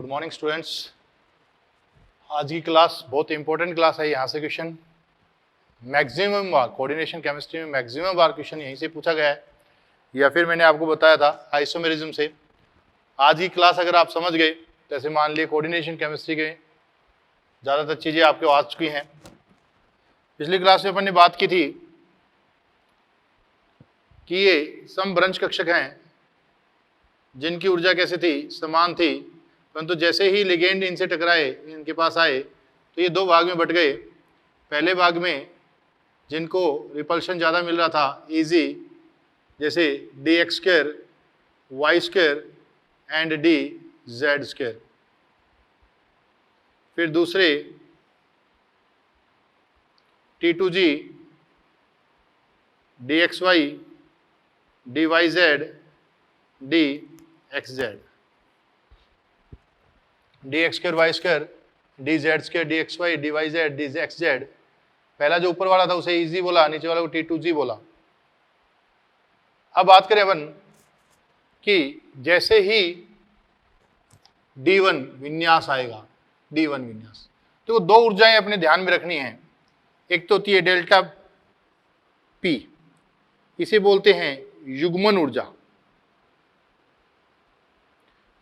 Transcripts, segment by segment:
Good morning students. आज की class बहुत इंपॉर्टेंट क्लास है। यहाँ से क्वेश्चन मैक्सिमम बार कोऑर्डिनेशन केमिस्ट्री में मैक्सिमम बार क्वेश्चन यहीं से पूछा गया है, या फिर मैंने आपको बताया था आइसोमेरिज्म से। आज की क्लास अगर आप समझ गए, जैसे मान लिए कोऑर्डिनेशन केमिस्ट्री के ज़्यादातर चीज़ें आपको आ चुकी हैं। पिछली क्लास में अपन ने बात की थी कि ये समभ्रंश कक्षक हैं जिनकी ऊर्जा कैसे थी, समान थी, परंतु जैसे ही लिगेंड इनसे टकराए, इनके पास आए, तो ये दो भाग में बट गए। पहले भाग में जिनको रिपल्शन ज़्यादा मिल रहा था, इजी, जैसे dx² y² एंड dz²। फिर दूसरे T2g dxy dyz dxz, dx² y² dz² dxy dyz dxz। पहला जो ऊपर वाला था उसे इजी बोला, नीचे वाला को T2g बोला। अब बात करें अपन कि जैसे ही D1 विन्यास आएगा, D1 विन्यास, तो दो ऊर्जाएं अपने ध्यान में रखनी है। एक तो होती है डेल्टा P, इसे बोलते हैं युग्मन ऊर्जा।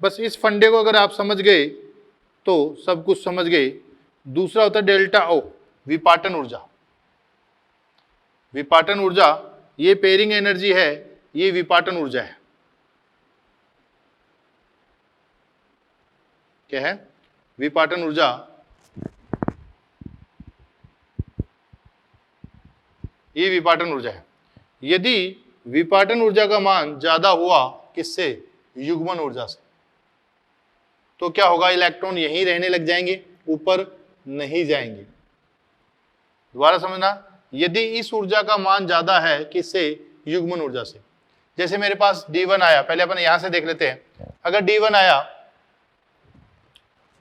बस इस फंडे को अगर आप समझ गए तो सब कुछ समझ गए। दूसरा होता है डेल्टा O, विपाटन ऊर्जा। विपाटन ऊर्जा ये पेयरिंग एनर्जी है, ये विपाटन ऊर्जा है। क्या है? विपाटन ऊर्जा। ये विपाटन ऊर्जा है। यदि विपाटन ऊर्जा का मान ज्यादा हुआ किससे? युग्मन ऊर्जा से, तो क्या होगा? इलेक्ट्रॉन यहीं रहने लग जाएंगे, ऊपर नहीं जाएंगे। दोबारा समझना, यदि इस ऊर्जा का मान ज्यादा है किससे? युग्मन ऊर्जा से। जैसे मेरे पास D1 आया, पहले अपन यहां से देख लेते हैं। अगर D1 आया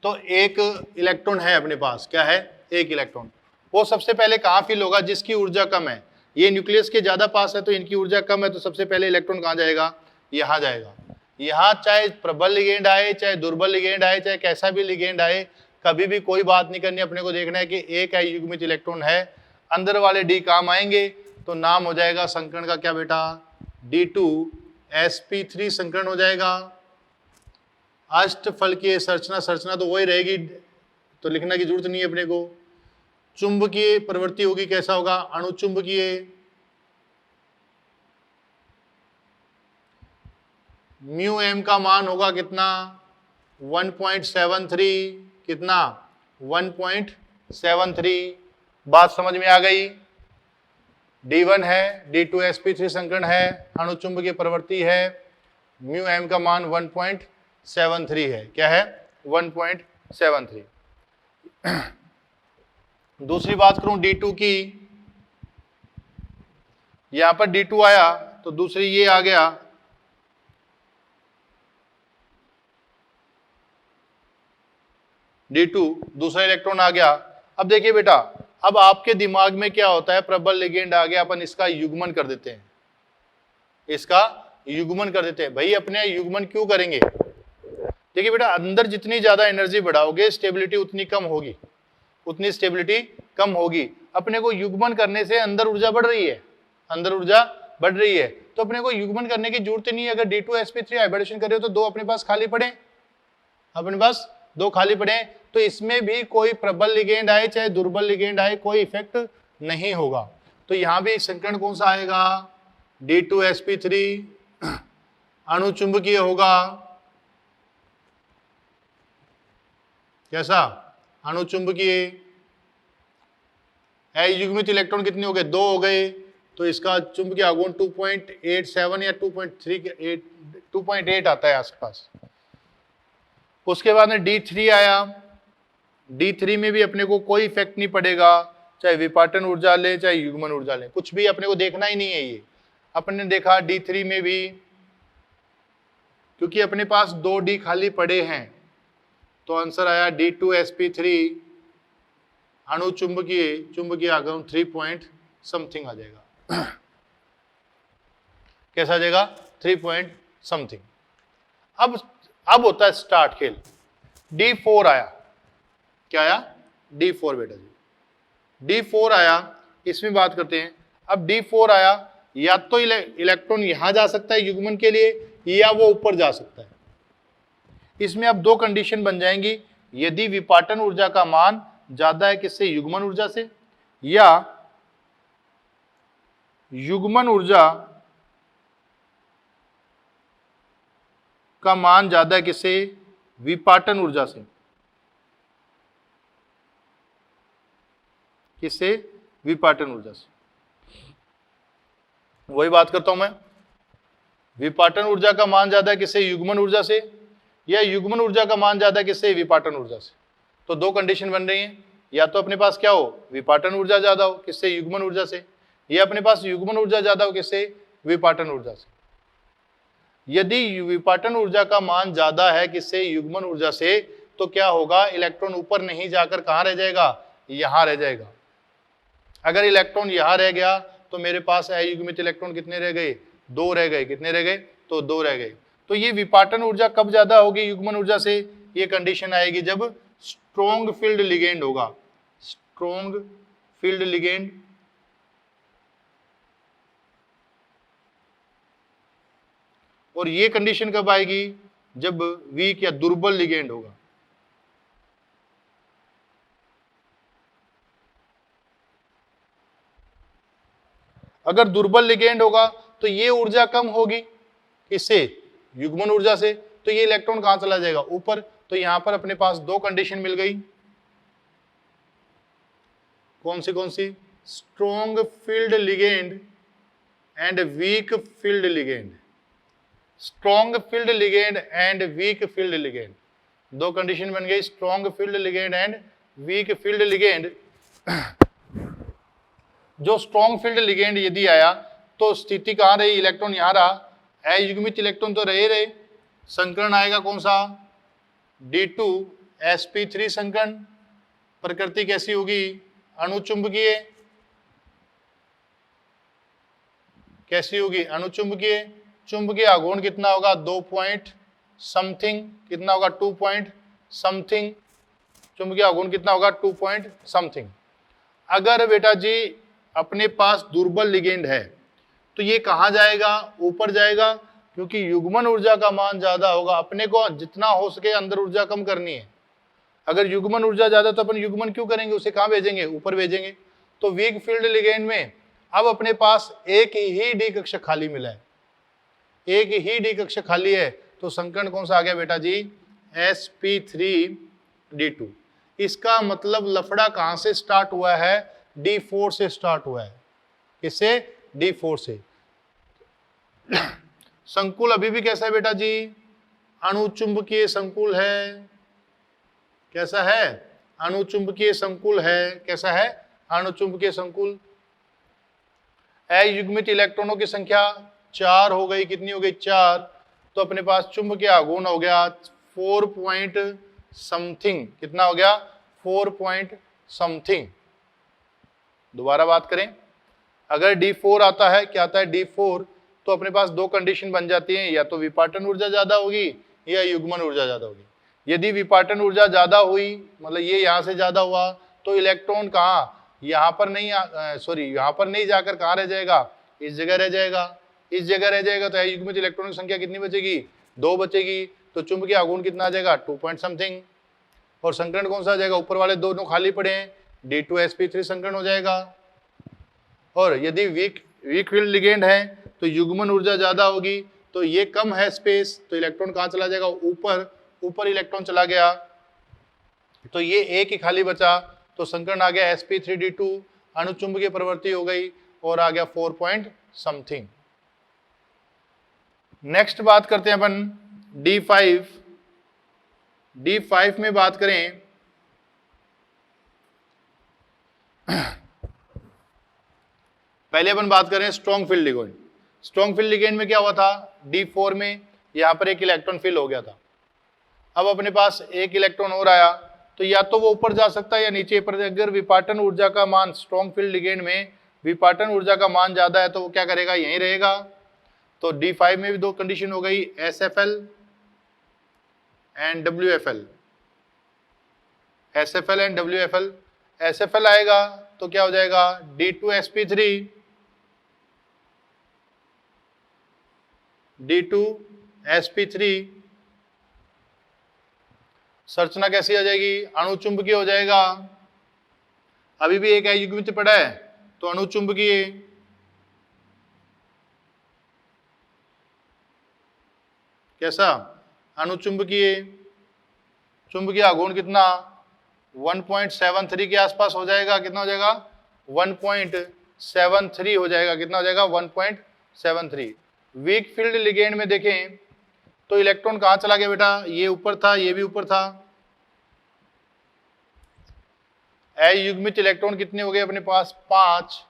तो एक इलेक्ट्रॉन है अपने पास। क्या है? एक इलेक्ट्रॉन। वो सबसे पहले कहां फिल होगा? जिसकी ऊर्जा कम है। ये न्यूक्लियस के ज्यादा पास है तो इनकी ऊर्जा कम है, तो सबसे पहले इलेक्ट्रॉन कहां जाएगा? यहां जाएगा। यहां चाहे प्रबल लिगेंड आए, चाहे दुर्बल लिगेंड आए, चाहे कैसा भी लिगेंड आए, कभी भी कोई बात नहीं करनी। अपने को देखना है कि एक युग्मित इलेक्ट्रॉन है, अंदर वाले डी काम आएंगे, तो नाम हो जाएगा संकरण का क्या बेटा? D2sp3 संकरण हो जाएगा। अष्टफलकीय संरचना तो वही रहेगी, तो लिखने की जरूरत नहीं है अपने को। चुंबकीय प्रवृत्ति होगी, कैसा होगा? अणुचुंबकीय। म्यू एम का मान होगा कितना? 1.73। कितना? 1.73। बात समझ में आ गई? D1 है, D2sp3 संकरण है, अणुचुंबकीय प्रवृत्ति है, म्यू एम का मान 1.73 है। क्या है? 1.73। दूसरी बात करूं D2 की, यहां पर D2 आया तो दूसरी ये आ गया, D2 दूसरा इलेक्ट्रॉन आ गया। अब देखिए बेटा, अब आपके दिमाग में क्या होता है? प्रबल लिगेंड आ गया, अपन इसका युग्मन कर देते हैं। इसका युग्मन कर देते हैं। भाई अपने युग्मन क्यों करेंगे? देखिए बेटा, अंदर जितनी ज्यादा एनर्जी बढ़ाओगे, स्टेबिलिटी उतनी कम होगी, उतनी स्टेबिलिटी कम होगी। अपने को युग्मन करने से अंदर ऊर्जा बढ़ रही है, अंदर ऊर्जा बढ़ रही है, तो अपने को युग्मन करने की जरूरत नहीं है। अगर D2sp3 हाइब्रिडेशन कर रहे हो तो दो अपने पास खाली पड़े, अपने पास दो खाली पड़े, तो इसमें भी कोई प्रबल लिगेंड आए चाहे दुर्बल लिगेंड आए, कोई इफेक्ट नहीं होगा। तो यहां भी संकरण कौन सा आएगा? D2sp3 अणुचुंबकीय होगा। कैसा? अणुचुंबकीय। युग्मित इलेक्ट्रॉन कितने हो गए? 2 हो गए, तो इसका चुंबकीय आघूर्ण 2.87 या 2.8 आता है आसपास। उसके बाद में D3 आया। D3 में भी अपने को कोई इफेक्ट नहीं पड़ेगा, चाहे विपाटन ऊर्जा ले चाहे युग्मन ऊर्जा ले, कुछ भी अपने को देखना ही नहीं है। ये अपन ने देखा D3 में भी, क्योंकि अपने पास 2 D खाली पड़े हैं, तो आंसर आया D2sp3 चुंबकीय आघूर्ण 3 पॉइंट समथिंग आ जाएगा। कैसा आ जाएगा? 3 पॉइंट समथिंग। अब होता है स्टार्ट खेल। D4 आया, क्या आया? D4 बेटा जी, D4 आया। इसमें बात करते हैं, अब D4 आया, या तो इलेक्ट्रॉन यहां जा सकता है युग्मन के लिए, या वो ऊपर जा सकता है। इसमें अब दो कंडीशन बन जाएंगी, यदि विपाटन ऊर्जा का मान ज्यादा है किससे? युग्मन ऊर्जा से, या युग्मन ऊर्जा का मान ज्यादा है किससे? विपाटन ऊर्जा से। किससे? विपाटन ऊर्जा से। वही बात करता हूं मैं, विपाटन ऊर्जा का मान ज्यादा है किससे? युग्मन ऊर्जा से, या युग्मन ऊर्जा का मान ज्यादा है किससे? विपाटन ऊर्जा से। तो दो कंडीशन बन रही हैं, या तो अपने पास क्या हो? विपाटन ऊर्जा ज्यादा हो किससे? युग्मन ऊर्जा से, या अपने पास युग्मन ऊर्जा ज्यादा हो किससे? विपाटन ऊर्जा से। यदि विपाटन ऊर्जा का मान ज्यादा है किससे? युग्मन ऊर्जा से, तो क्या होगा? इलेक्ट्रॉन ऊपर नहीं जाकर कहां रह जाएगा? यहां रह जाएगा। अगर इलेक्ट्रॉन यहां रह गया तो मेरे पास अयुग्मित इलेक्ट्रॉन कितने रह गए? 2 रह गए। कितने रह गए? तो 2 रह गए। तो ये विपाटन ऊर्जा कब ज्यादा होगी युग्मन ऊर्जा से? ये कंडीशन आएगी जब स्ट्रॉन्ग फील्ड लिगेंड होगा। स्ट्रॉन्ग फील्ड लिगेंड, और ये कंडीशन कब आएगी? जब वीक या दुर्बल लिगेंड होगा। अगर दुर्बल लिगेंड होगा तो ये ऊर्जा कम होगी, इससे? युग्मन ऊर्जा से। तो ये इलेक्ट्रॉन कहां चला जाएगा? ऊपर। तो यहां पर अपने पास दो कंडीशन मिल गई, कौन सी? Strong field ligand and weak field ligand. Strong field ligand and weak field ligand, दो कंडीशन बन गई, strong field ligand and weak field ligand. जो स्ट्रॉन्ग फील्ड लिगेंड यदि आया तो स्थिति कहां रही? इलेक्ट्रॉन यहां रहा, अयुग्मित इलेक्ट्रॉन तो रहे। संकरण आएगा कौन सा? D2sp3 संकरण। प्रकृति कैसी होगी? अणुचुंबकीय। कैसी होगी? अणुचुंबकीय। चुंबकीय आघूर्ण कितना होगा? 2 पॉइंट समथिंग। कितना होगा? 2 पॉइंट समथिंग। चुंबकीय आघूर्ण कितना होगा? 2 पॉइंट समथिंग। अगर बेटा जी अपने पास दुर्बल लिगेंड है तो ये कहां जाएगा? ऊपर जाएगा, क्योंकि युग्मन ऊर्जा का मान ज्यादा होगा। अपने को जितना हो सके अंदर ऊर्जा कम करनी है। अगर युग्मन ऊर्जा ज्यादा तो अपन युग्मन क्यों करेंगे? उसे कहां भेजेंगे? ऊपर भेजेंगे। तो वीक फील्ड लिगेंड में अब अपने पास एक ही डी कक्ष खाली मिला है, एक ही डी कक्ष खाली है। तो संकरण कौन सा आ गया बेटा जी? sp3d2। इसका मतलब लफड़ा कहां से स्टार्ट हुआ है? D4 से स्टार्ट हुआ है। किससे? D4 से। संकुल अभी भी कैसा है बेटा जी? अणुचुंबकीय संकुल है। कैसा है? अणुचुंबकीय संकुल है। कैसा है? अणुचुंबकीय संकुल। अयुग्मित इलेक्ट्रॉनों की संख्या 4 हो गई। कितनी हो गई? 4। तो अपने पास चुंबकीय आघूर्ण हो गया 4 पॉइंट समथिंग। कितना हो गया? 4 पॉइंट समथिंग। दोबारा बात करें, अगर D4 आता है, क्या आता है? D4, तो अपने पास दो कंडीशन बन जाती हैं, या तो विपाटन ऊर्जा ज्यादा होगी या युग्मन ऊर्जा ज्यादा होगी। यदि विपाटन ऊर्जा ज्यादा हुई, मतलब ये यहां से ज्यादा हुआ, तो इलेक्ट्रॉन कहां? यहां पर नहीं, यहां पर नहीं जाकर कहां रह जाएगा? इस जगह रह जाएगा। इस जगह रह जाएगा तो अयुग्मित इलेक्ट्रॉन की संख्या कितनी बचेगी? 2 बचेगी। तो चुंबकीय आघूर्ण कितना आ जाएगा? 2 पॉइंट समथिंग। और संकरण कौन सा आ जाएगा? ऊपर वाले दोनों खाली पड़े हैं, D2sp3 संकरण हो जाएगा। और यदि वीक फील्ड लिगेंड है तो युग्मन ऊर्जा ज्यादा होगी, तो ये कम है स्पेस, तो इलेक्ट्रॉन कहां चला जाएगा? ऊपर इलेक्ट्रॉन चला गया, तो ये एक ही खाली बचा। तो संकरण आ गया sp3d2, अणुचुंबकीय प्रवृत्ति हो गई और आ गया 4 पॉइंट समथिंग। नेक्स्ट बात करते हैं अपन D5। D5 में बात करें, पहले अपन बात करें strong field ligand. Strong field ligand में क्या हुआ था? D4 में यहां पर एक इलेक्ट्रॉन फिल हो गया था। अब अपने पास एक इलेक्ट्रॉन और आया, तो या तो वो ऊपर जा सकता है या नीचे। पर अगर विपाटन ऊर्जा का मान स्ट्रॉन्ग फील्ड लिगेंड में विपाटन ऊर्जा का मान ज्यादा है तो वो क्या करेगा? यहीं रहेगा। तो D5 में भी दो कंडीशन हो गई, SFL and WFL। SFL and WFL। SFL आएगा तो क्या हो जाएगा D2sp3, D2sp3। संरचना कैसी हो जाएगी, अणुचुंबकीय हो जाएगा। अभी भी एक अयुग्मित पड़ा है तो अणुचुंबकीय। कैसा, अणुचुंबकीय। चुंबकीय आघूर्ण कितना 1.73 के आसपास हो जाएगा। कितना हो जाएगा 1.73 हो जाएगा। कितना हो जाएगा 1.73। वीक फील्ड लिगेंड में देखें तो इलेक्ट्रॉन कहां चला गया बेटा, ये ऊपर था, ये भी ऊपर था। अयुग्मित इलेक्ट्रॉन कितने हो गए अपने पास 5।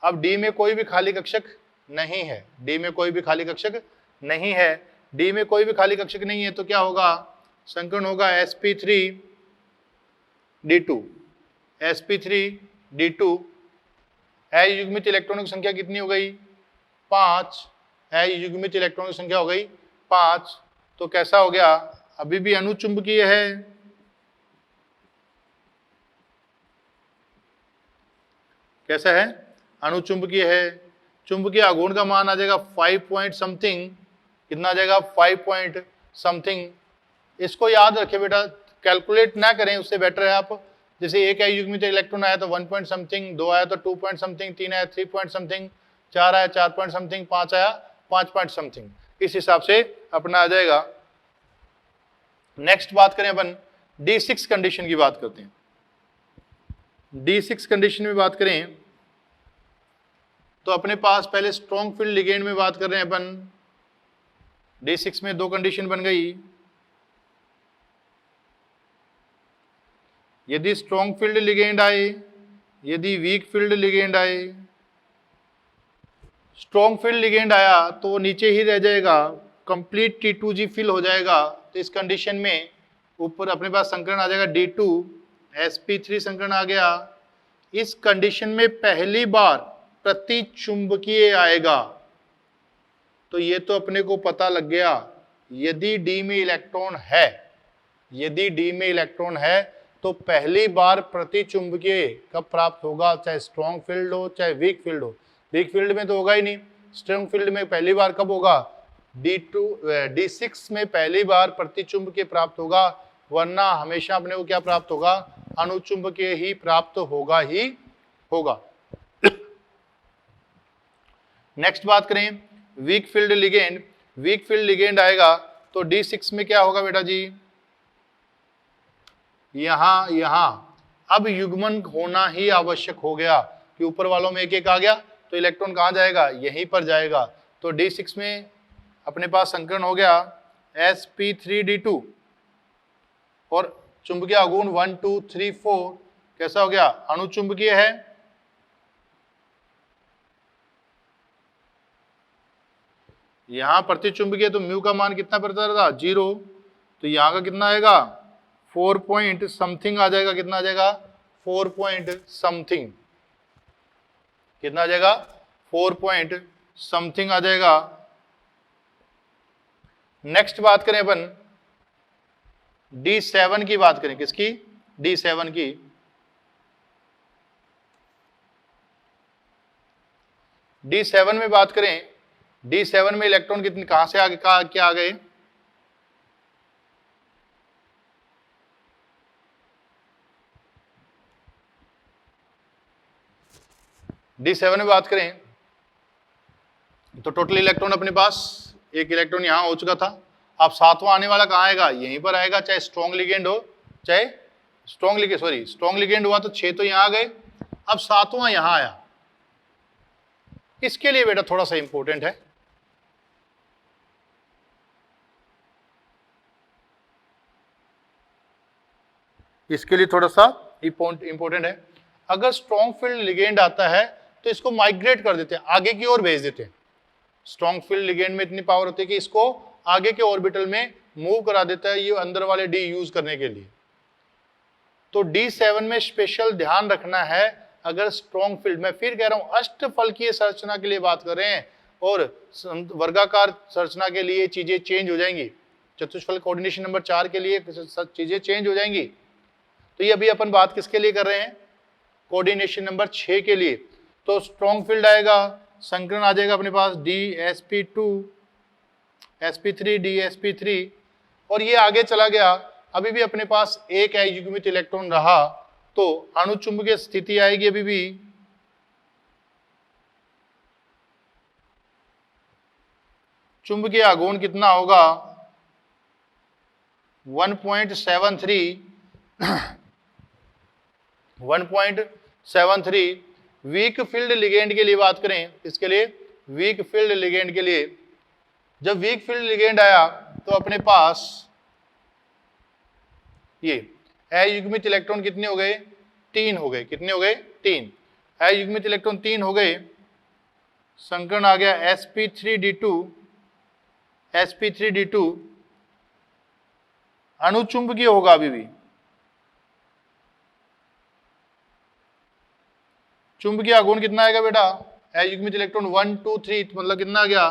अब डी में कोई भी खाली कक्षक नहीं है, डी में कोई भी खाली कक्षक नहीं है, डी में कोई भी खाली कक्षक नहीं है तो क्या होगा, संकरण होगा sp3d2, sp3d2। अयुग्मित इलेक्ट्रॉनों की संख्या कितनी हो गई 5, अयुग्मित इलेक्ट्रॉनों की संख्या हो गई 5। तो कैसा हो गया, अभी भी अणुचुंबकीय है। कैसा है, अणुचुंबकीय है। चुंबकीय आघूर्ण का मान आ जाएगा 5 पॉइंट समथिंग। कितना आ जाएगा 5 पॉइंट समथिंग। इसको याद रखें बेटा, कैलकुलेट ना करें, उससे बेटर है आप जैसे एक अयुग्मित इलेक्ट्रॉन आया तो 1 पॉइंट समथिंग, 2 आया तो 2 पॉइंट समथिंग, 3 आया 3 पॉइंट समथिंग, 4 आया 4 पॉइंट समथिंग, 5 आया 5 पॉइंट समथिंग। इस हिसाब से अपना आ जाएगा। नेक्स्ट बात करें अपन D6 कंडीशन की बात करते हैं। D6 कंडीशन में बात करें तो अपने पास पहले स्ट्रॉन्ग फील्ड लिगेंड में बात कर रहे हैं अपन। D6 में 2 कंडीशन बन गई। यदि स्ट्रॉन्ग फील्ड लिगेंड आए, यदि वीक फील्ड लिगेंड आए। स्ट्रॉन्ग फील्ड लिगेंड आया तो वो नीचे ही रह जाएगा, कंप्लीट T2G फिल हो जाएगा। तो इस कंडीशन में ऊपर अपने पास संकरण आ जाएगा D2sp3 संकरण आ गया। इस कंडीशन में पहली बार प्रतिचुंबकीय आएगा। तो ये तो अपने को पता लग गया, यदि D में इलेक्ट्रॉन है, यदि D में इलेक्ट्रॉन है तो पहली बार प्रतिचुंबकीय कब प्राप्त होगा, चाहे स्ट्रॉन्ग फील्ड हो चाहे वीक फील्ड हो। वीक फील्ड में तो होगा ही नहीं, स्ट्रॉन्ग फील्ड में पहली बार कब होगा, D6 में पहली बार प्रतिचुंबकीय प्राप्त होगा, वरना हमेशा अपने को क्या प्राप्त होगा, अणुचुंबकीय ही प्राप्त होगा ही होगा। नेक्स्ट बात करें week field ligand. Week field ligand आएगा तो D6 में क्या होगा बेटा जी, यहां अब युग्मन होना ही आवश्यक हो गया कि ऊपर वालों में एक एक आ गया तो इलेक्ट्रॉन कहां जाएगा, यहीं पर जाएगा। तो D6 में अपने पास संकरण हो गया sp3d2 और चुंबकीय आघूर्ण 1 2 3 4 कैसा हो गया, अणुचुंबकीय है। यहां प्रतिचुंबकीय तो म्यू का मान कितना पड़ता था 0, तो यहां का कितना आएगा 4 पॉइंट समथिंग आ जाएगा। कितना आ जाएगा 4 पॉइंट समथिंग। कितना आ जाएगा 4 पॉइंट समथिंग आ जाएगा। नेक्स्ट बात करें अपन D7 की बात करें, किसकी, D7 की। D7 में बात करें, D7 में इलेक्ट्रॉन कितने कहां से आगे क्या आ गए, D7 में बात करें तो टोटल इलेक्ट्रॉन अपने पास एक इलेक्ट्रॉन यहां हो चुका था। अब सातवां आने वाला कहां आएगा, यहीं पर आएगा, चाहे स्ट्रॉन्ग लिगेंड हो चाहे स्ट्रॉन्ग लिगेंड हुआ तो 6 तो यहां आ गए। अब सातवां यहां आया, इसके लिए बेटा थोड़ा सा इंपॉर्टेंट है। इसके लिए थोड़ा सा इंपॉर्टेंट है। अगर स्ट्रॉन्ग फील्ड लिगेंड आता है तो इसको माइग्रेट कर देते हैं, आगे की ओर भेज देते हैं। स्ट्रॉन्ग फील्ड लिगेंड में इतनी पावर होती है कि इसको आगे के ऑर्बिटल में मूव करा देता है, ये अंदर वाले डी यूज करने के लिए। तो D7 में स्पेशल ध्यान रखना है। अगर स्ट्रॉन्ग फील्ड, मैं फिर कह रहा हूं अष्टफलकीय संरचना के लिए बात कर रहे हैं और वर्गाकार संरचना के लिए चीजें चेंज हो जाएंगी, चतुष्फलक कोऑर्डिनेशन नंबर 4 के लिए चीजें चेंज हो जाएंगी। तो ये अभी अपन बात किसके लिए कर रहे हैं, कोऑर्डिनेशन नंबर 6 के लिए। तो स्ट्रॉन्ग फील्ड आएगा, संकरण आ जाएगा अपने पास DsP2 sp3 DsP3, और ये आगे चला गया। अभी भी अपने पास एक अयुग्मित इलेक्ट्रॉन रहा, तो अणुचुंबकीय स्थिति आएगी अभी भी चुंबकीय आघूर्ण कितना होगा 1.73 1.73। वीक फील्ड लिगेंड के लिए बात करें, इसके लिए वीक फील्ड लिगेंड के लिए, जब वीक फील्ड लिगेंड आया तो अपने पास ये अयुग्मित इलेक्ट्रॉन कितने हो गए, 3 हो गए। कितने हो गए, 3। अयुग्मित इलेक्ट्रॉन 3 हो गए। संकरण आ गया sp3d2 अणुचुंबकीय होगा अभी भी। चुंबकीय आघूर्ण कितना आएगा बेटा, अयुग्मित इलेक्ट्रॉन 1 2 3, मतलब कितना आ गया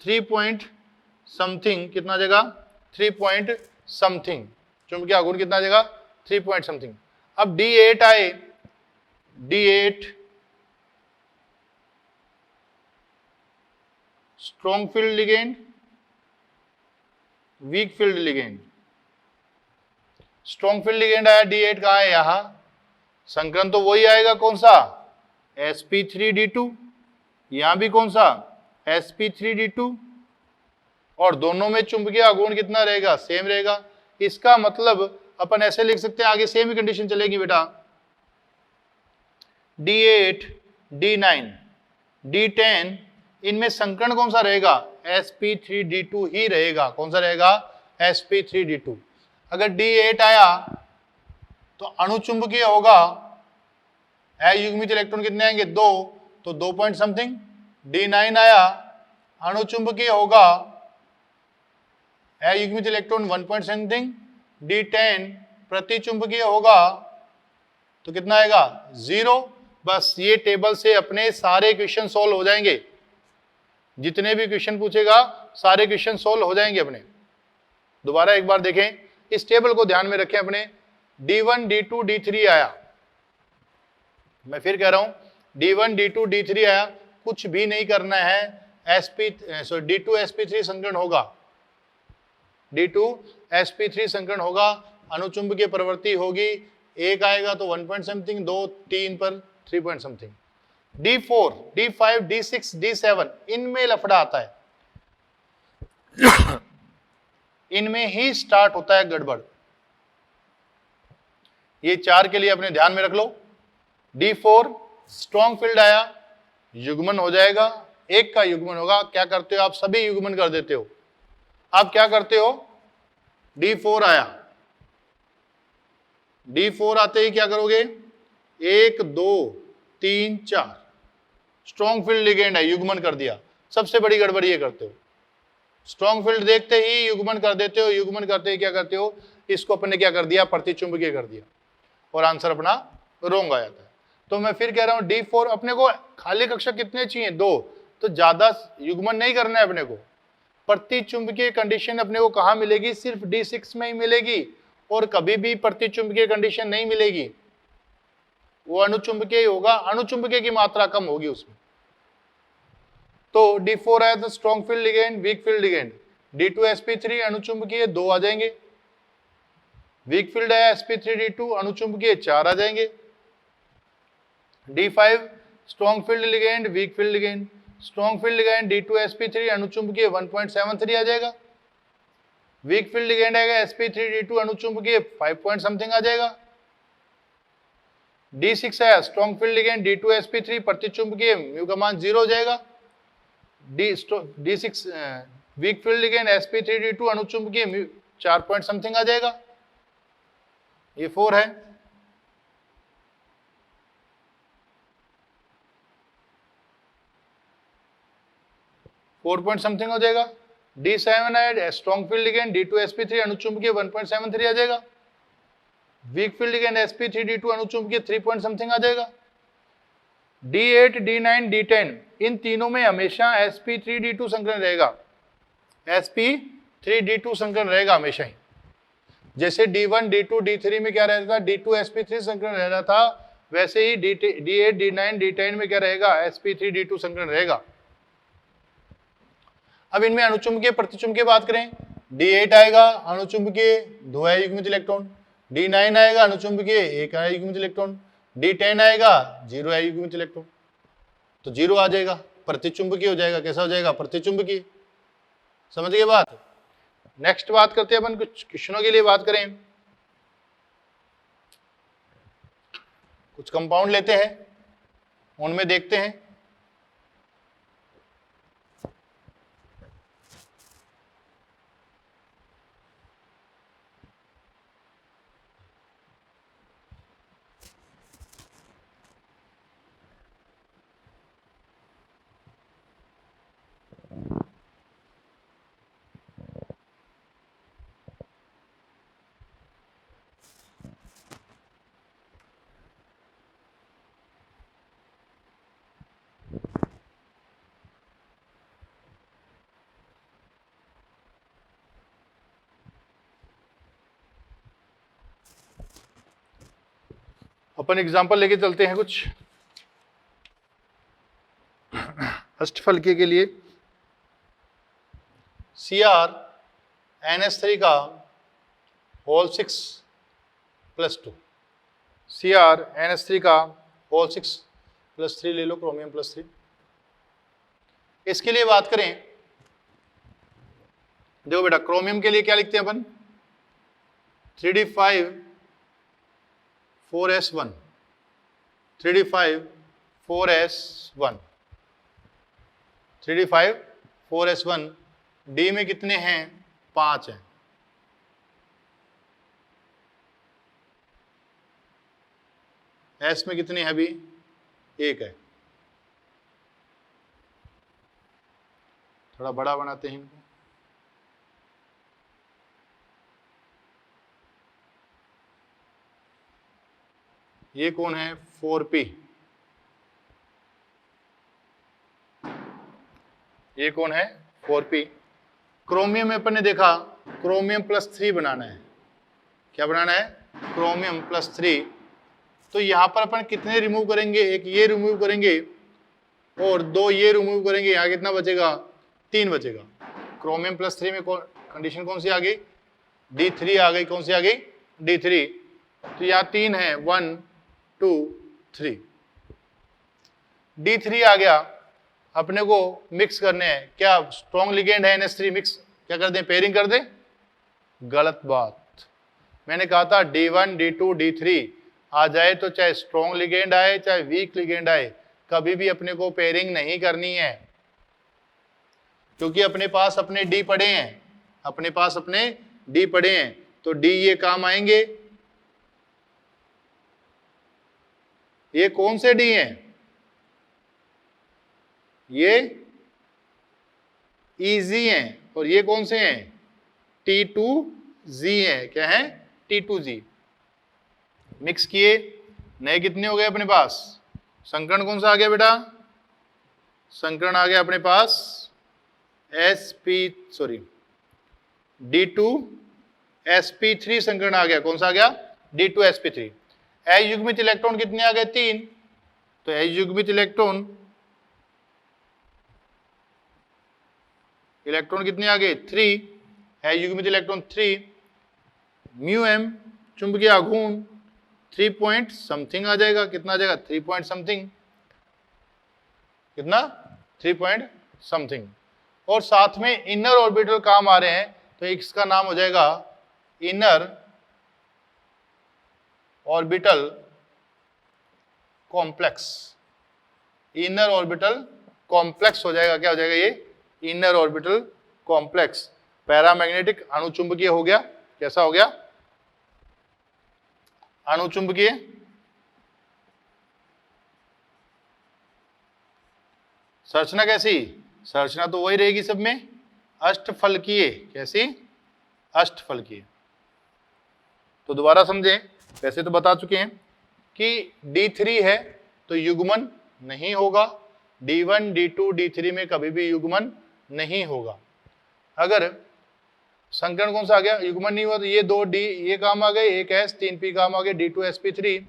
3 पॉइंट समथिंग, कितना आ जाएगा 3 पॉइंट समथिंग। चुंबकीय आघूर्ण कितना आ जाएगा 3 पॉइंट समथिंग। अब D8 आए, D8 strong field ligand, week field ligand. Strong field ligand आया, D8 कहाँ है, यहां। संकरण तो वही आएगा, कौन सा, sp3d2। यहां भी कौन सा, sp3d2, और दोनों में चुंबकीय आघूर्ण कितना रहेगा, सेम रहेगा। इसका मतलब अपन ऐसे लिख सकते हैं, आगे सेम ही कंडीशन चलेगी बेटा। D8 D9 D10, इनमें संकरण कौन सा रहेगा, sp3d2 ही रहेगा। कौन सा रहेगा, sp3d2। अगर D8 आया तो अणुचुंबकीय होगा, अयुग्मित इलेक्ट्रॉन कितने आएंगे, 2, तो 2 पॉइंट समथिंग। D9 आया, अणुचुंबकीय होगा, अयुग्मित इलेक्ट्रॉन 1 पॉइंट समथिंग। D10 प्रतिचुंबकीय होगा, तो कितना आएगा 0। बस ये टेबल से अपने सारे क्वेश्चन सॉल्व हो जाएंगे, जितने भी क्वेश्चन पूछेगा सारे क्वेश्चन सॉल्व हो जाएंगे अपने। दोबारा एक बार देखें, इस टेबल को ध्यान में रखें अपने। D1 D2 D3 आया, मैं फिर कह रहा हूं, D1 D2 D3 आया, कुछ भी नहीं करना है, D2 sp3 संकरण होगा, D2 sp3 संकरण होगा, अणुचुंबकीय प्रवृत्ति होगी। 1 आएगा तो 1 पॉइंट समथिंग, 2 3 पर 3 point something. D4 D5 D6 D7, इनमें लफड़ा आता है इनमें ही स्टार्ट होता है गड़बड़। ये 4 के लिए अपने ध्यान में रख लो। D4 स्ट्रॉन्ग फील्ड आया, युग्मन हो जाएगा, 1 का युग्मन होगा। क्या करते हो आप, सभी युग्मन कर देते हो। आप क्या करते हो, D4 आया, D4 आते ही क्या करोगे, 1 2 3 4, स्ट्रॉन्ग फील्ड लिगेंड है, युग्मन कर दिया। सबसे बड़ी गड़बड़ ये करते हो, स्ट्रॉन्ग फील्ड देखते ही युग्मन कर देते हो। युग्मन करते ही क्या करते हो, इसको अपने क्या कर दिया, प्रतिचुंबकीय कर दिया, और आंसर अपना रोंग आ जाता है। तो मैं फिर कह रहा हूं, D4 अपने को खाली कक्षक कितने चाहिए, 2, तो ज्यादा युग्मन नहीं करना है अपने को। प्रतिचुंबकीय कंडीशन अपने को कहां मिलेगी, सिर्फ D6 में ही मिलेगी, और कभी भी प्रतिचुंबकीय कंडीशन नहीं मिलेगी। वो अणुचुंबकीय होगा, अणुचुंबकीय की मात्रा कम होगी उसमें। तो D4 आया तो strong field ligand, week field ligand. D2 sp3 अणुचुंबकीय 2 आ जाएंगे। वीक फील्ड आया sp3d2 अणुचुंबकीय 4 आ जाएंगे। D5 strong field ligand, week field ligand. Strong field ligand D2 sp3 अणुचुंबकीय 1.73 आ जाएगा। वीक फील्ड लिगेंड आएगा sp3d2 अणुचुंबकीय 5 पॉइंट समथिंग आ जाएगा। D6 है strong field ligand D2 sp3 प्रतिचुंबकीय म्यू का मान 0 हो जाएगा। D6 weak field ligand sp3d2 अणुचुंबकीय म्यू 4 पॉइंट समथिंग आ जाएगा। ये 4 है। फोर पॉइंट समथिंग हो जाएगा। D7 है strong field ligand D2 sp3 अणुचुंबकीय 1.73 आ जाएगा। वीक फील्ड लिगेंड sp3d2 अणुचुंबकीय 3 पॉइंट समथिंग आ जाएगा। D8 D9 D10, इन तीनों में हमेशा sp3d2 संकरण रहेगा, sp3d2 संकरण रहेगा हमेशा ही। जैसे D1 D2 D3 में क्या रहता था, D2 sp3 संकरण रह रहा था, वैसे ही D8 D9 D10 में क्या रहेगा, sp3 D2 संकरण रहेगा। अब इनमें अणुचुंबकीय प्रतिचुंबकीय बात करें, D8 आएगा अणुचुंबकीय 2 युग्मित इलेक्ट्रॉन, D9 आएगा अणुचुंबकीय 1 युग्मित इलेक्ट्रॉन, D10 आएगा 0 युग्मित इलेक्ट्रॉन, तो 0 आ जाएगा, प्रतिचुंबकीय हो जाएगा। कैसा हो जाएगा, प्रतिचुंबकीय। समझ गए बात। नेक्स्ट बात करते हैं अपन, कुछ क्वेश्चनों के लिए बात करें। कुछ कंपाउंड लेते हैं, उनमें देखते हैं। अपन एग्जांपल लेके चलते हैं कुछ अष्टफलकीय के लिए। CrNH3 का होल 6 + 2, CrNH3 का होल 6 + 3 ले लो, क्रोमियम +3। इसके लिए बात करें, देखो बेटा क्रोमियम के लिए क्या लिखते हैं अपन, 3d5 4s1, 3d5 4s1, 3d5 4s1, D में कितने हैं, 5 हैं। S में कितने हैं अभी, 1 है। थोड़ा बड़ा बनाते हैं इनको। ये कौन है, 4p, ये कौन है, 4p। क्रोमियम में अपन ने देखा क्रोमियम +3 बनाना है। क्या बनाना है, क्रोमियम +3। तो यहां पर अपन कितने रिमूव करेंगे, एक ये रिमूव करेंगे और 2 ये रिमूव करेंगे, यहां कितना बचेगा, 3 बचेगा। क्रोमियम +3 में कंडीशन कौन सी आ गई, D3 आ गई। कौन सी आ गई, D3। तो यहाँ 3 है, 1 2 3, D3 आ गया। अपने को मिक्स करने हैं, क्या स्ट्रॉन्ग लिगेंड है NH3, मिक्स क्या कर दें, पेयरिंग कर दें। गलत बात, मैंने कहा था D1 D2 D3 आ जाए तो चाहे स्ट्रॉन्ग लिगेंड आए चाहे वीक लिगेंड आए, कभी भी अपने को पेयरिंग नहीं करनी है, क्योंकि अपने पास अपने D पड़े हैं, अपने पास अपने D पड़े हैं, तो D ये काम आएंगे। ये कौन से D हैं, ये EZ हैं, और ये कौन से हैं, T2Z हैं। क्या है, T2Z। मिक्स किए, नए कितने हो गए अपने पास, संकरण कौन सा आ गया बेटा, संकरण आ गया अपने पास D2 sp3 संकरण आ गया। कौन सा आ गया, D2 sp3। अयुग्मित इलेक्ट्रॉन कितने आ गए, 3। तो अयुग्मित इलेक्ट्रॉन कितने आ गए, 3। अयुग्मित इलेक्ट्रॉन 3। μm चुंबकीय आघूर्ण 3 पॉइंट समथिंग आ जाएगा। कितना आ जाएगा, 3 पॉइंट समथिंग। कितना, 3 पॉइंट समथिंग। और साथ में इनर ऑर्बिटल काम आ रहे हैं, तो इसका नाम हो जाएगा inner orbital complex. Inner orbital complex हो जाएगा। क्या हो जाएगा ये, इनर ऑर्बिटल कॉम्प्लेक्स। पैरामैग्नेटिक अणुचुंबकीय हो गया। कैसा हो गया, अणुचुंबकीय। संरचना कैसी, संरचना तो वही रहेगी सब में, अष्टफलकीय। कैसी, अष्टफलकीय। तो दोबारा समझें, वैसे तो बता चुके हैं कि D3 है तो युग्मन नहीं होगा, D1 D2 D3 में कभी भी युग्मन नहीं होगा। अगर संकरण कौन सा आ गया, युग्मन नहीं हुआ तो ये 2 डी ये काम आ गए, एक एस 3 पी काम आ गया, D2sp3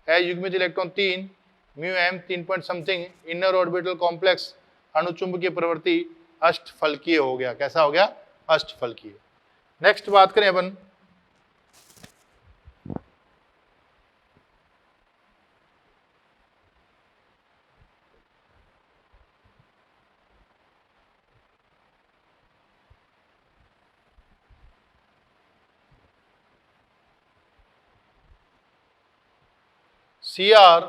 है युग्मित electron 3 mu m 3 point something, inner orbital complex, अणुचुंबकीय प्रवृत्ति अष्टफलकीय हो गया। कैसा हो गया, अष्टफलकीय। नेक्स्ट बात करें अपन Cr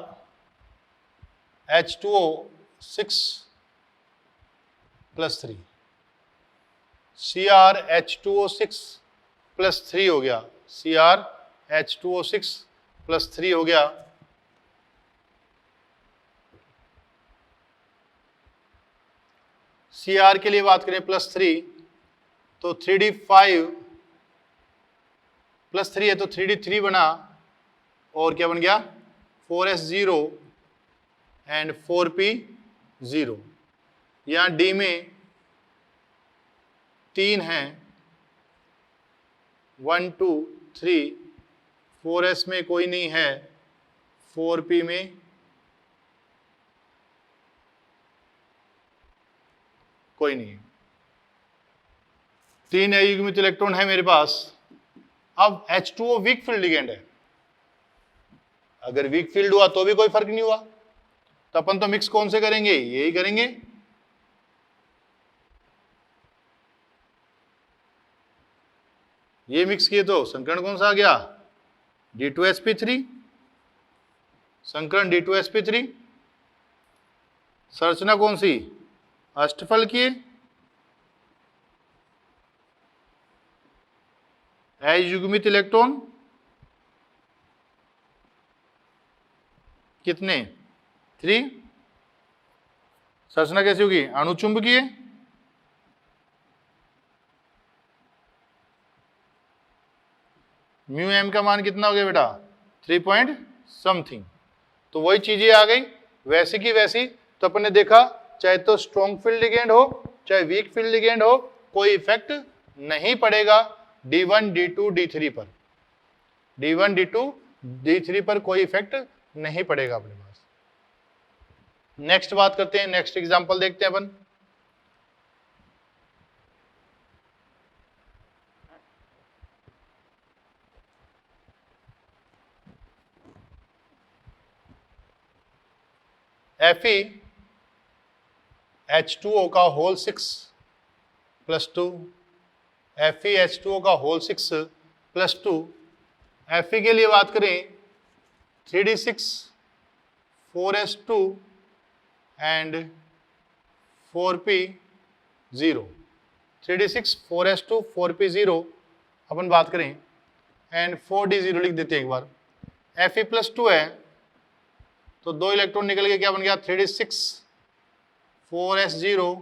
H2O 6 plus 3, Cr H2O 6 plus 3 हो गया, Cr H2O 6 प्लस 3 हो गया। Cr के लिए बात करें प्लस 3 तो 3d5 प्लस 3 है तो 3d3 बना और क्या बन गया 4s0 एंड 4p0। यहाँ D में 3 है 1 2 3, 4s में कोई नहीं है, 4p में कोई नहीं, 3 अयुग्मित इलेक्ट्रॉन है मेरे पास। अब H2O वीक फील्ड लिगेंड है, अगर वीक फील्ड हुआ तो भी कोई फर्क नहीं हुआ, तो अपन तो मिक्स कौन से करेंगे, यही करेंगे। ये मिक्स किए तो संकरण कौन सा आ गया, D2sp3, संकरण D2sp3। संरचना कौन सी, अष्टफलकीय, अयुग्मित इलेक्ट्रॉन कितने 3, संरचना कैसी होगी, अणुचुंबकीय, म्यू एम का मान कितना हो गया बेटा 3 पॉइंट समथिंग। तो वही चीजें आ गई वैसी की वैसी। तो अपन ने देखा चाहे तो स्ट्रॉन्ग फील्ड लिगेंड हो चाहे वीक फील्ड लिगेंड हो, कोई इफेक्ट नहीं पड़ेगा D1 D2 D3 पर, D1 D2 D3 पर कोई इफेक्ट नहीं पड़ेगा अपने पास। नेक्स्ट बात करते हैं, नेक्स्ट एग्जांपल देखते हैं अपन। FeH2O का होल 6 प्लस 2, FeH2O का होल 6 प्लस 2। Fe के लिए बात करें 3d6 4s2 and 4p0, 3d6 4s2 4p0 अपन बात करें एंड 4d0 लिख देते हैं एक बार। Fe प्लस 2 है तो 2 इलेक्ट्रॉन निकल के क्या बन गया 3d6 4s0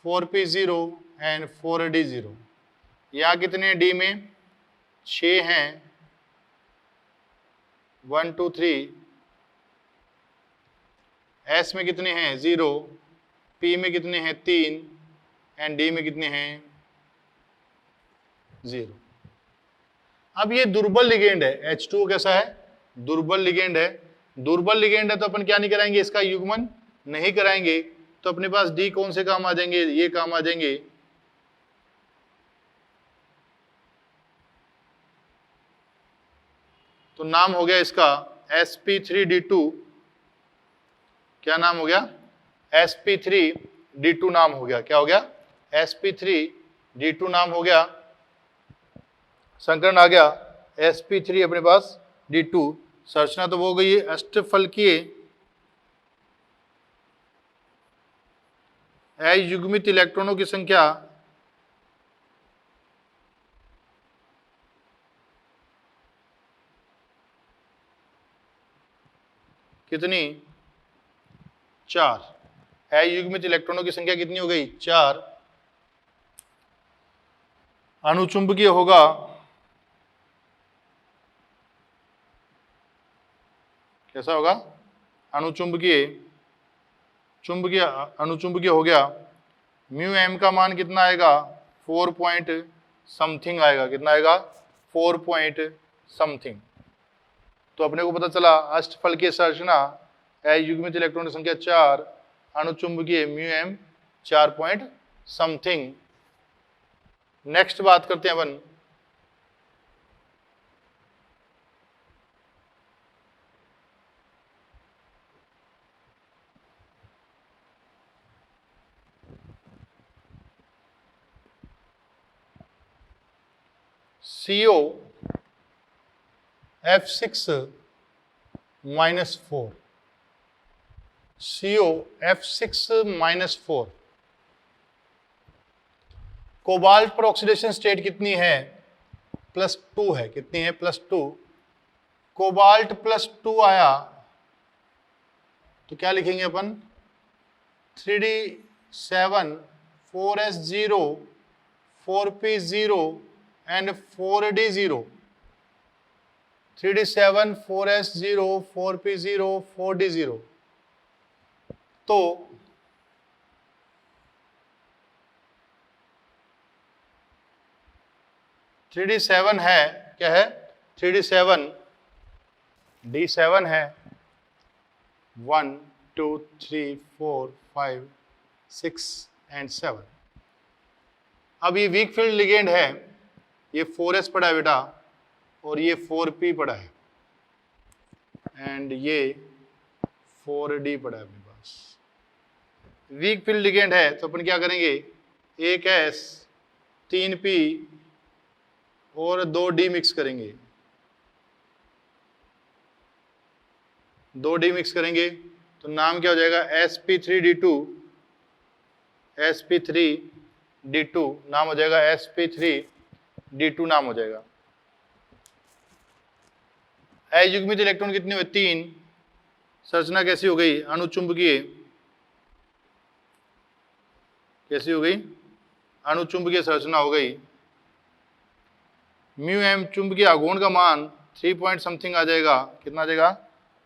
4p0 and 4d0। यहाँ कितने D में 6 हैं 1 2 3, S में कितने हैं 0, P में कितने हैं 3 एंड D में कितने हैं 0। अब ये दुर्बल लिगेंड है, H2O कैसा है, दुर्बल लिगेंड है। दुर्बल लिगेंड है तो अपन क्या नहीं कराएंगे, इसका युग्मन नहीं कराएंगे। तो अपने पास D कौन से काम आ जाएंगे, ये काम आ जाएंगे। तो नाम हो गया इसका sp3d2, क्या नाम हो गया sp3d2 नाम हो गया, क्या हो गया sp3d2 नाम हो गया। संकरण आ गया sp3 अपने पास d2। संरचना तो वो हो गई है अष्टफलकीय अयुग्मित इलेक्ट्रॉनों की संख्या कितनी 4, अयुग्मित इलेक्ट्रॉनों की संख्या कितनी हो गई 4। अणुचुंबकीय होगा कैसा होगा, अणुचुंबकीय, अणुचुंबकीय हो गया। म्यू एम का मान कितना आएगा 4 पॉइंट समथिंग आएगा। कितना आएगा? 4 पॉइंट समथिंग। तो अपने को पता चला अष्टफल की संरचना युग्मित इलेक्ट्रॉन की संख्या 4, अणुचुंबकीय μm 4 पॉइंट समथिंग। नेक्स्ट बात करते हैं अपन CO F6 -4, CO F6 -4। Cobalt पर ऑक्सीडेशन स्टेट कितनी है? +2 है। कितनी है? +2। कोबाल्ट +2 आया तो क्या लिखेंगे अपन? 3d7 4s0 4p0 and 4d0। 3d7 4s0 4p0 4d0। तो थ्री डी 7 है, क्या है? 3d7 d7 है 1 2 3 4 5 6 एंड 7। अब ये वीक फील्ड लिगेंड है, ये 4s पड़ा है बेटा और ये 4p पड़ा है एंड ये 4d पड़ा है अपने पास। वीक फील्ड लिगेंड है तो अपन क्या करेंगे? 1s 3p और 2d मिक्स करेंगे। 2d मिक्स करेंगे तो नाम क्या हो जाएगा? sp3d2। sp3d2 नाम हो जाएगा, sp3d2 नाम हो जाएगा। अयुग्मित इलेक्ट्रॉन कितने हुए? 3। संरचना कैसी हो गई? अणुचुंबकीय। कैसी हो गई? अणुचुंबकीय संरचना हो गई। μm चुंबकीय आघूर्ण का मान 3 पॉइंट समथिंग आ जाएगा। कितना आ जाएगा?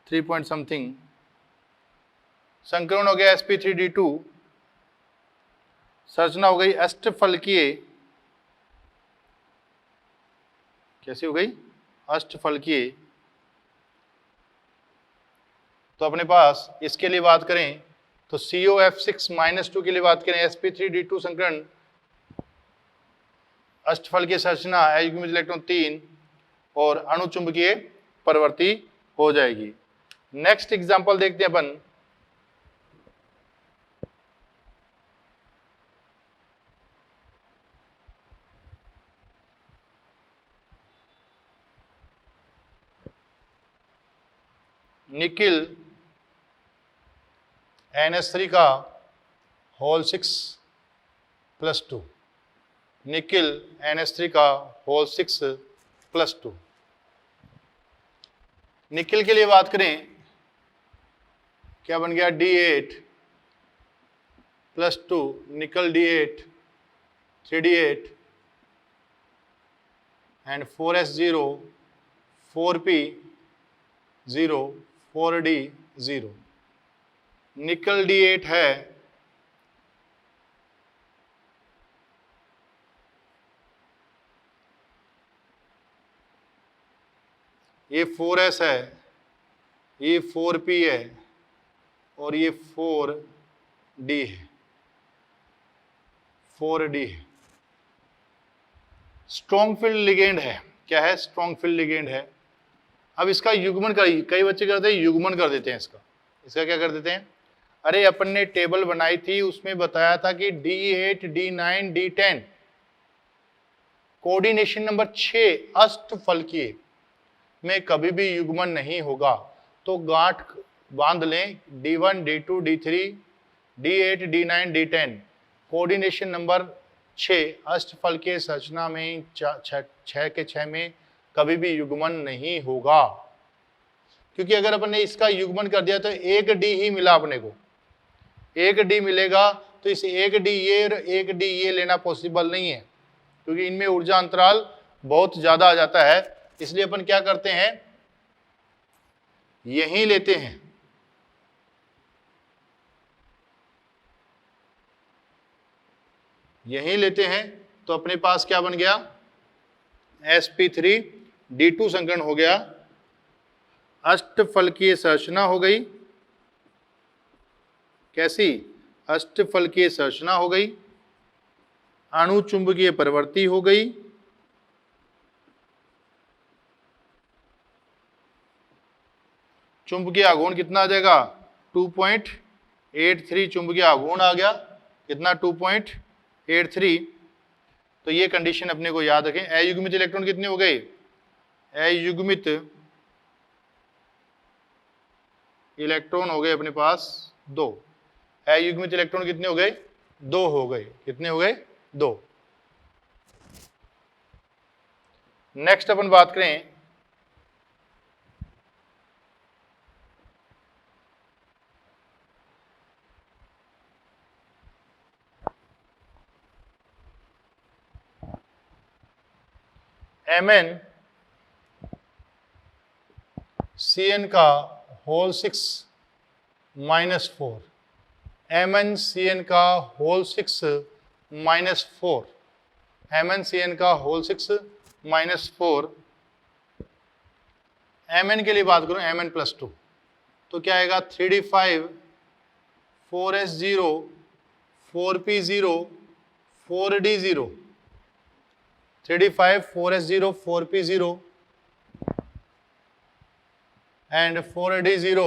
3 पॉइंट समथिंग। संकरण हो गया sp3d2। संरचना हो गई अष्टफलकीय। कैसी हो गई? अष्टफलकीय। तो अपने पास इसके लिए बात करें तो COF6 -2 के लिए बात करें, sp3d2 संकरण अष्टफल की संरचना अयुग्मित इलेक्ट्रॉन 3 और अणुचुंबकीय प्रवृत्ति हो जाएगी। नेक्स्ट एग्जांपल देखते हैं अपन। निकिल NH3 का होल 6 +2। निकिल NH3 का होल 6 +2। निकिल के लिए बात करें, क्या बन गया? D8 +2, निकल D8 3d8 and 4s0 4p0 4d0। निकल D8 है, ये 4s है, ये 4p है और ये 4d है। 4d है। स्ट्रॉन्ग फील्ड लिगेंड है। क्या है? स्ट्रॉन्ग फील्ड लिगेंड है। अब इसका युग्मन कर, कई बच्चे करते हैं युग्मन कर देते हैं इसका क्या कर देते हैं? अरे अपन ने टेबल बनाई थी, उसमें बताया था कि D8 D9 D10 coordination number 6 अष्टफलकीय में कभी भी युग्मन नहीं होगा। तो गांठ बांध लें, D1 D2 D3 D8 D9 D10 coordination number 6 अष्टफलकीय संरचना में 6 के 6 में कभी भी युग्मन नहीं होगा। क्योंकि अगर अपन ने इसका युग्मन कर दिया तो 1d ही मिला अपने को, 1d मिलेगा। तो इस 1d ये और 1d ये लेना पॉसिबल नहीं है, क्योंकि इनमें ऊर्जा अंतराल बहुत ज्यादा आ जाता है। इसलिए अपन क्या करते हैं? यही लेते हैं। यही लेते हैं। तो अपने पास क्या बन गया? sp3 D2 संकरण हो गया, अष्टफलकीय संरचना हो गई। कैसी? अष्टफलकीय संरचना हो गई, अणुचुंबकीय प्रवृत्ति हो गई, चुंबकीय आघूर्ण कितना आ जाएगा? 2.83 चुंबकीय आघूर्ण आ गया। कितना? 2.83। तो ये कंडीशन अपने को याद रखें। अयुग्मित इलेक्ट्रॉन कितने हो गए? अयुग्मित इलेक्ट्रॉन हो गए अपने पास 2। अयुग्मित इलेक्ट्रॉन कितने हो गए? 2 हो गए। कितने हो गए? 2। नेक्स्ट अपन बात करें Mn Cn का होल 6 -4। Mn Cn का होल 6 -4। Mn Cn का होल 6 -4। Mn के लिए बात करूं, Mn +2, तो क्या आएगा? 3d5 4s0 4p0 4d0। 3d5 4s0 4p0 and 4d0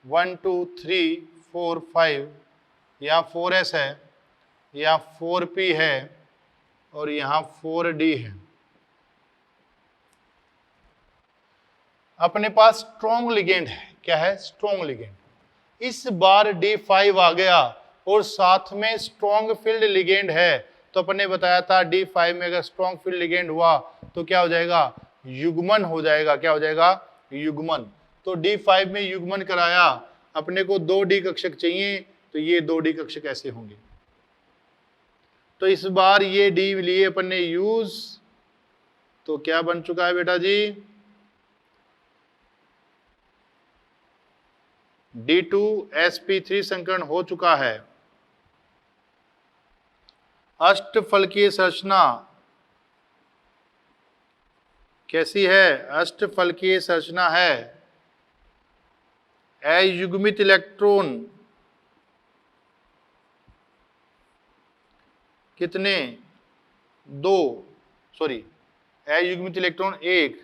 1 2 3 4 5। यहाँ 4s है, यहाँ 4p है और यहाँ 4d है। अपने पास स्ट्रॉन्ग लिगेंड है। क्या है? Strong ligand. इस बार D5 आ गया और साथ में स्ट्रॉन्ग फील्ड लिगेंड है। तो अपन ने बताया था D5 में अगर स्ट्रॉन्ग फील्ड लिगेंड हुआ तो क्या हो जाएगा? युग्मन हो जाएगा। क्या हो जाएगा? युग्मन। तो D5 में युग्मन कराया, अपने को 2D कक्षक चाहिए, तो ये 2D कक्षक ऐसे होंगे। तो इस बार ये D लिए अपन ने यूज, तो क्या बन चुका है बेटा जी? D2sp3 संकरण हो चुका है। अष्टफलकीय संरचना कैसी है? अष्टफलकीय संरचना है। अयुग्मित इलेक्ट्रॉन कितने? 2, सॉरी, अयुग्मित इलेक्ट्रॉन 1।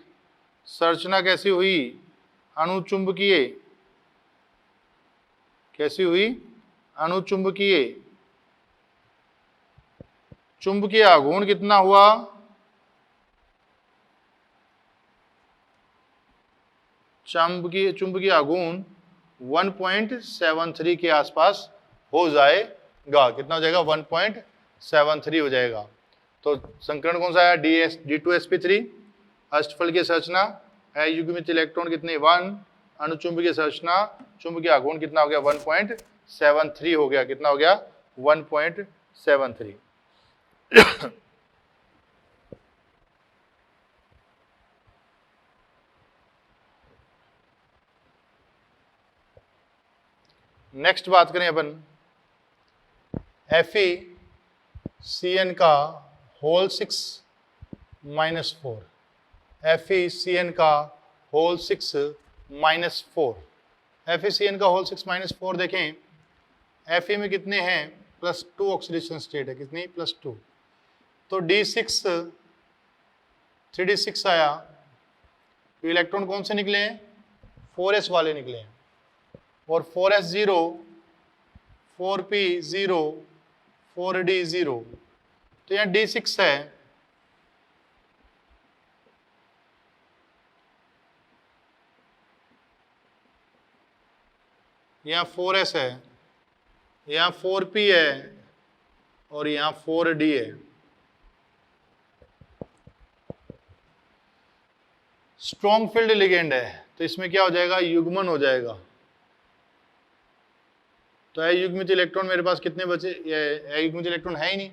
संरचना कैसी हुई? अणुचुंबकीय। कैसी हुई? अणुचुंबकीय। चुंबकीय आघूर्ण कितना हुआ? चुंबकीय आघूर्ण 1.73 के आसपास हो जाएगा। कितना हो जाएगा? 1.73 हो जाएगा। तो संकरण कौन सा है? D2sp3। अष्टफलकीय संरचना, अयुग्मित इलेक्ट्रॉन कितने? 1। अणुचुंबकीय संरचना, चुंबकीय आघूर्ण कितना हो गया? 1.73 हो गया। कितना हो गया? 1.73। नेक्स्ट बात करें अपन FeCN का होल 6 -4। FeCN का होल 6 -4। FeCN का होल 6 -4 देखें, Fe में कितने हैं? +2 ऑक्सीडेशन स्टेट है। कितनी? +2। तो D6 3d6 आया, तो इलेक्ट्रॉन कौन से निकले हैं? 4s वाले निकले हैं। और 4s0 4p0 4d0, तो यहाँ D6 है। यहाँ 4s है, यहाँ 4p है और यहाँ 4d है। स्ट्रॉन्ग फील्ड लिगेंड है, तो इसमें क्या हो जाएगा? युग्मन हो जाएगा। तो अयुग्मित इलेक्ट्रॉन मेरे पास कितने बचे? अयुग्मित इलेक्ट्रॉन है ही नहीं।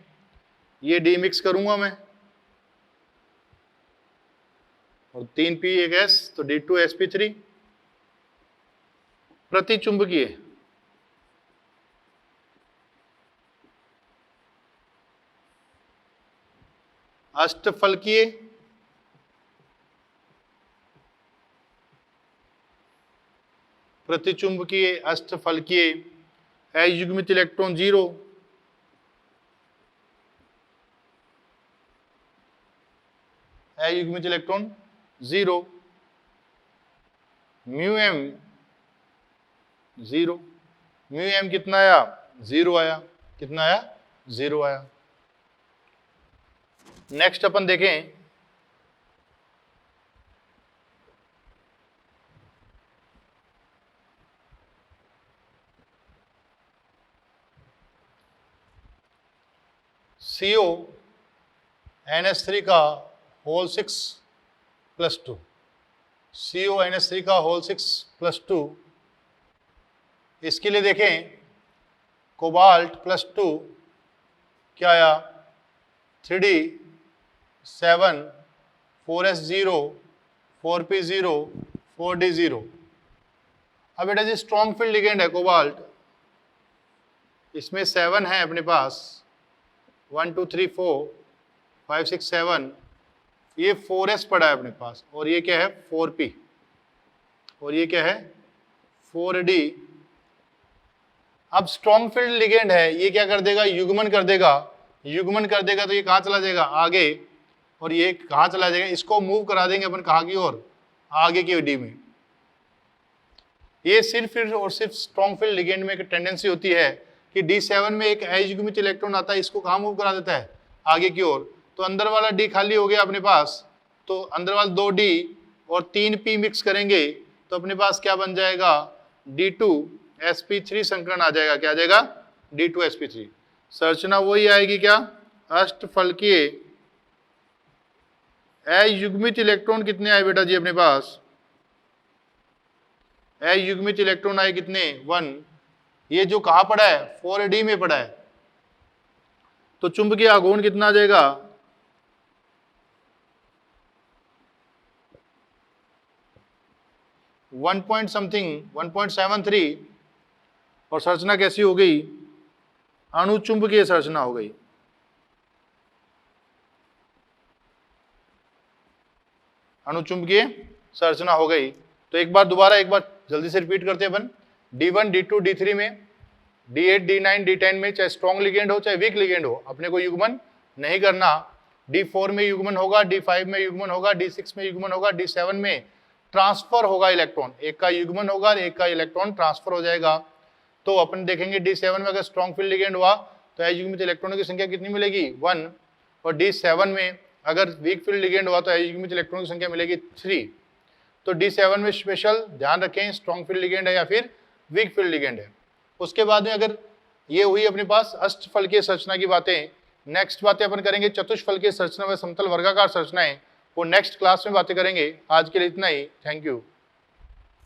ये डी मिक्स करूंगा मैं और 3p 1s, तो D2sp3। प्रतिचुंबकीय अष्टफलकीय प्रतिचुंबकीय अष्टफलकीय अयुग्मित इलेक्ट्रॉन 0, अयुग्मित electron 0, mu m 0, mu m कितना आया 0 आया, कितना आया 0 आया। नेक्स्ट अपन देखें CO NH3 का होल 6 प्लस 2, CO NH3 का होल 6 प्लस 2, इसके लिए देखें कोबाल्ट प्लस 2 क्या आया 3D7 4S0 4P0 4D0। अब बेटा जी स्ट्रॉन्ग फील्ड लिगेंड है कोबाल्ट, इसमें 7 है अपने पास 1 2 3 4 5 6 7, ये 4S पड़ा है अपने पास, और ये क्या है 4P, और ये क्या है 4D। अब स्ट्रॉन्ग फील्ड लिगेंड है, ये क्या कर देगा युग्मन कर देगा, युग्मन कर देगा तो ये कहाँ चला जाएगा आगे, और ये कहाँ चला जाएगा, इसको मूव करा देंगे अपन कहाँ की ओर, आगे की डी में। ये सिर्फ और सिर्फ स्ट्रॉन्ग फील्ड लिगेंड में एक टेंडेंसी होती है कि D7 में एक अयुग्मित इलेक्ट्रॉन आता है, इसको कहाँ मूव करा देता है आगे की ओर, तो अंदर वाला D खाली हो गया अपने पास, तो अंदर वाला 2D और 3P मिक्स करेंगे तो अपने पास क्या बन जाएगा D2sp3 संकरण आ जाएगा, क्या आ जाएगा D2sp3। संरचना वही आएगी क्या, अष्टफलकीय अयुग्मित इलेक्ट्रॉन कितने आए बेटा जी अपने पास, अयुग्मित इलेक्ट्रॉन आए कितने 1, ये जो कहाँ पड़ा है 4D में पड़ा है, तो चुंबकीय आघूर्ण कितना आ जाएगा 1.73, और संरचना कैसी हो गई अणुचुंबकीय संरचना हो गई। अणुचुंबकीय संरचना हो गई। तो एक बार दोबारा एक बार जल्दी से रिपीट करते हैं अपन, D1 D2 D3 में, D8 D9 D10 में चाहे स्ट्रॉन्ग लिगेंड हो चाहे वीक लिगेंड हो, अपने को युग्मन नहीं करना। D4 में युग्मन होगा, D5 में युग्मन होगा, D6 में युग्मन होगा, D7 में ट्रांसफर होगा इलेक्ट्रॉन, एक का युग्मन होगा और एक का इलेक्ट्रॉन ट्रांसफर हो जाएगा। तो अपन देखेंगे D7 में अगर स्ट्रॉन्ग फील्ड लिगेंड हुआ तो अयुग्मित इलेक्ट्रॉनों की संख्या कितनी मिलेगी 1, और D7 में अगर वीक फील्ड लिगेंड हुआ तो अयुग्मित इलेक्ट्रॉनों की संख्या मिलेगी 3। तो D7 में स्पेशल ध्यान रखें स्ट्रॉन्ग फील्ड लिगेंड है या फिर वीक फील्ड लिगेंड है। उसके बाद में अगर ये हुई अपने पास अष्टफलकीय संरचना की बातें, नेक्स्ट बातें अपन करेंगे चतुष्फलकीय संरचना व समतल वर्गाकार संरचनाएं, वो नेक्स्ट क्लास में बातें करेंगे। आज के लिए इतना ही, थैंक यू।